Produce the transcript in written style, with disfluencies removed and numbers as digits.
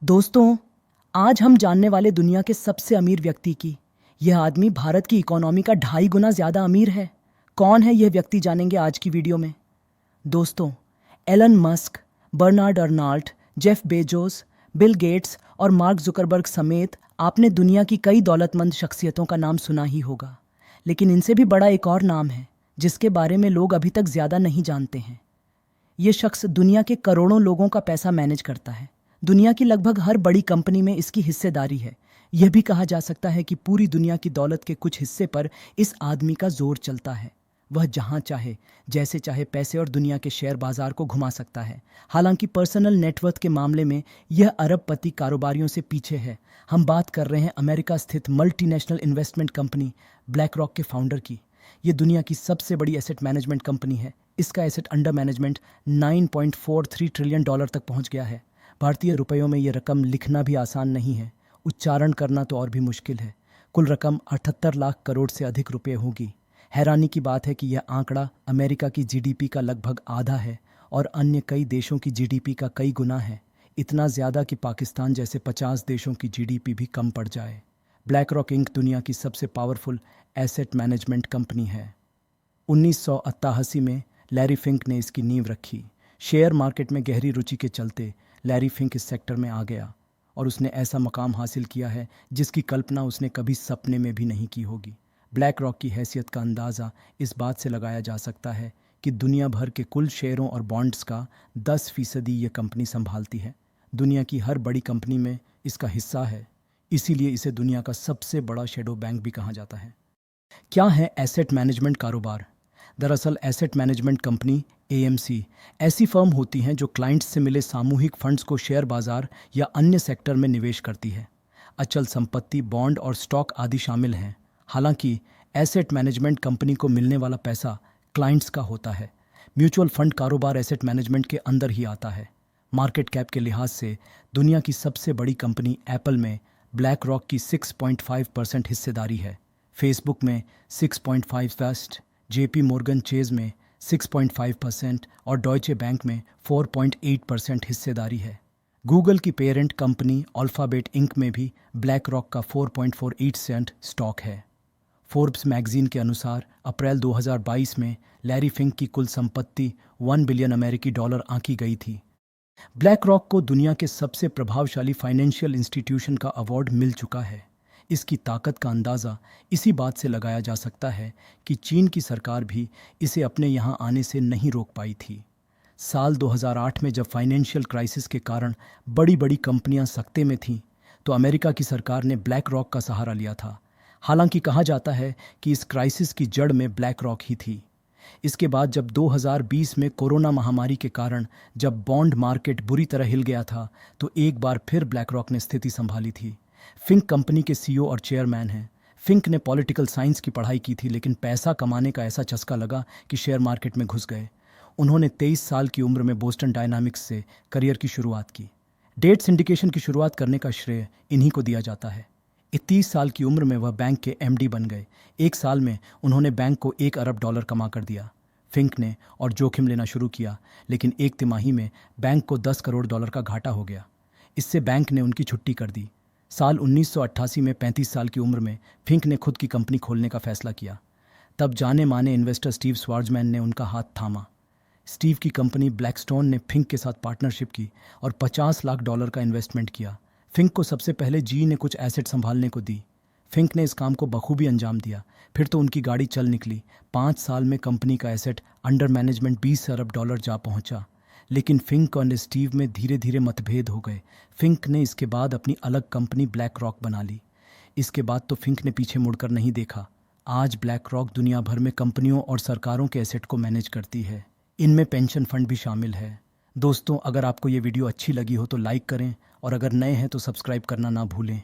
दोस्तों, आज हम जानने वाले दुनिया के सबसे अमीर व्यक्ति की। यह आदमी भारत की इकोनॉमी का 2.5 गुना ज़्यादा अमीर है। कौन है यह व्यक्ति, जानेंगे आज की वीडियो में। दोस्तों, Elon Musk, Bernard Arnault, Jeff Bezos, Bill Gates और मार्क जुकरबर्ग समेत आपने दुनिया की कई दौलतमंद शख्सियतों का नाम सुना ही होगा। लेकिन इनसे भी बड़ा एक और नाम है जिसके बारे में लोग अभी तक ज़्यादा नहीं जानते हैं। ये शख्स दुनिया के करोड़ों लोगों का पैसा मैनेज करता है। दुनिया की लगभग हर बड़ी कंपनी में इसकी हिस्सेदारी है। यह भी कहा जा सकता है कि पूरी दुनिया की दौलत के कुछ हिस्से पर इस आदमी का जोर चलता है। वह जहां चाहे, जैसे चाहे पैसे और दुनिया के शेयर बाजार को घुमा सकता है। हालांकि पर्सनल नेटवर्थ के मामले में यह अरबपति कारोबारियों से पीछे है। हम बात कर रहे हैं अमेरिका स्थित multinational investment company black rock के फाउंडर की। ये दुनिया की सबसे बड़ी एसेट मैनेजमेंट कंपनी है। इसका asset under management 9.43 trillion dollar तक पहुंच गया है। भारतीय रुपयों में यह रकम लिखना भी आसान नहीं है, उच्चारण करना तो और भी मुश्किल है। कुल रकम 78 लाख करोड़ से अधिक रुपये होगी। हैरानी की बात है कि यह आंकड़ा अमेरिका की जीडीपी का लगभग आधा है और अन्य कई देशों की जीडीपी का कई गुना है। इतना ज़्यादा कि पाकिस्तान जैसे 50 देशों की जीडीपी भी कम पड़ जाए। ब्लैक रॉक इंक दुनिया की सबसे पावरफुल एसेट मैनेजमेंट कंपनी है। 1988 में लैरी फिंक ने इसकी नींव रखी। शेयर मार्केट में गहरी रुचि के चलते लैरी फिंक इस सेक्टर में आ गया और उसने ऐसा मकाम हासिल किया है जिसकी कल्पना उसने कभी सपने में भी नहीं की होगी। ब्लैक रॉक की हैसियत का अंदाज़ा इस बात से लगाया जा सकता है कि दुनिया भर के कुल शेयरों और बॉन्ड्स का 10% ये कंपनी संभालती है। दुनिया की हर बड़ी कंपनी में इसका हिस्सा है, इसीलिए इसे दुनिया का सबसे बड़ा शेडो बैंक भी कहा जाता है। क्या है एसेट मैनेजमेंट कारोबार? दरअसल एसेट मैनेजमेंट कंपनी एएमसी ऐसी फर्म होती हैं जो क्लाइंट्स से मिले सामूहिक फंड्स को शेयर बाजार या अन्य सेक्टर में निवेश करती है। अचल संपत्ति, बॉन्ड और स्टॉक आदि शामिल हैं। हालांकि एसेट मैनेजमेंट कंपनी को मिलने वाला पैसा क्लाइंट्स का होता है। म्यूचुअल फंड कारोबार एसेट मैनेजमेंट के अंदर ही आता है। मार्केट कैप के लिहाज से दुनिया की सबसे बड़ी कंपनी एप्पल में ब्लैक रॉक की 6.5% हिस्सेदारी है। फेसबुक में 6.5%, जेपी मोर्गन चेज में 6.5% और डॉयचे बैंक में 4.8% हिस्सेदारी है। गूगल की पेरेंट कंपनी अल्फाबेट इंक में भी ब्लैक रॉक का 4.48% स्टॉक है। फोर्ब्स मैगजीन के अनुसार अप्रैल 2022 में लैरी फिंक की कुल संपत्ति 1 बिलियन अमेरिकी डॉलर आंकी गई थी। ब्लैक रॉक को दुनिया के सबसे प्रभावशाली फाइनेंशियल इंस्टीट्यूशन का अवार्ड मिल चुका है। इसकी ताकत का अंदाज़ा इसी बात से लगाया जा सकता है कि चीन की सरकार भी इसे अपने यहाँ आने से नहीं रोक पाई थी। साल 2008 में जब फाइनेंशियल क्राइसिस के कारण बड़ी बड़ी कंपनियां सकते में थीं, तो अमेरिका की सरकार ने ब्लैक रॉक का सहारा लिया था। हालांकि कहा जाता है कि इस क्राइसिस की जड़ में ब्लैक रॉक ही थी। इसके बाद जब 2020 में कोरोना महामारी के कारण जब बॉन्ड मार्केट बुरी तरह हिल गया था, तो एक बार फिर ब्लैक रॉक ने स्थिति संभाली थी। फिंक कंपनी के सीईओ और चेयरमैन हैं। फिंक ने पॉलिटिकल साइंस की पढ़ाई की थी, लेकिन पैसा कमाने का ऐसा चस्का लगा कि शेयर मार्केट में घुस गए। उन्होंने 23 साल की उम्र में बोस्टन डायनामिक्स से करियर की शुरुआत की। डेट सिंडिकेशन की शुरुआत करने का श्रेय इन्हीं को दिया जाता है। 30 साल की उम्र में वह बैंक के एमडी बन गए। एक साल में उन्होंने बैंक को 1 अरब डॉलर कमा कर दिया। फिंक ने और जोखिम लेना शुरू किया, लेकिन एक तिमाही में बैंक को 10 करोड़ डॉलर का घाटा हो गया। इससे बैंक ने उनकी छुट्टी कर दी। साल 1988 में 35 साल की उम्र में फिंक ने खुद की कंपनी खोलने का फैसला किया। तब जाने माने इन्वेस्टर स्टीव स्वार्जमैन ने उनका हाथ थामा। स्टीव की कंपनी ब्लैकस्टोन ने फिंक के साथ पार्टनरशिप की और 50 लाख डॉलर का इन्वेस्टमेंट किया। फिंक को सबसे पहले जी ने कुछ एसेट संभालने को दी। फिंक ने इस काम को बखूबी अंजाम दिया। फिर तो उनकी गाड़ी चल निकली। 5 साल में कंपनी का एसेट अंडर मैनेजमेंट 20 अरब डॉलर जा पहुंचा। लेकिन फिंक और स्टीव में धीरे धीरे मतभेद हो गए। फिंक ने इसके बाद अपनी अलग कंपनी ब्लैक रॉक बना ली। इसके बाद तो फिंक ने पीछे मुड़कर नहीं देखा। आज ब्लैक रॉक दुनिया भर में कंपनियों और सरकारों के एसेट को मैनेज करती है। इनमें पेंशन फंड भी शामिल है। दोस्तों, अगर आपको ये वीडियो अच्छी लगी हो तो लाइक करें और अगर नए हैं तो सब्सक्राइब करना ना भूलें।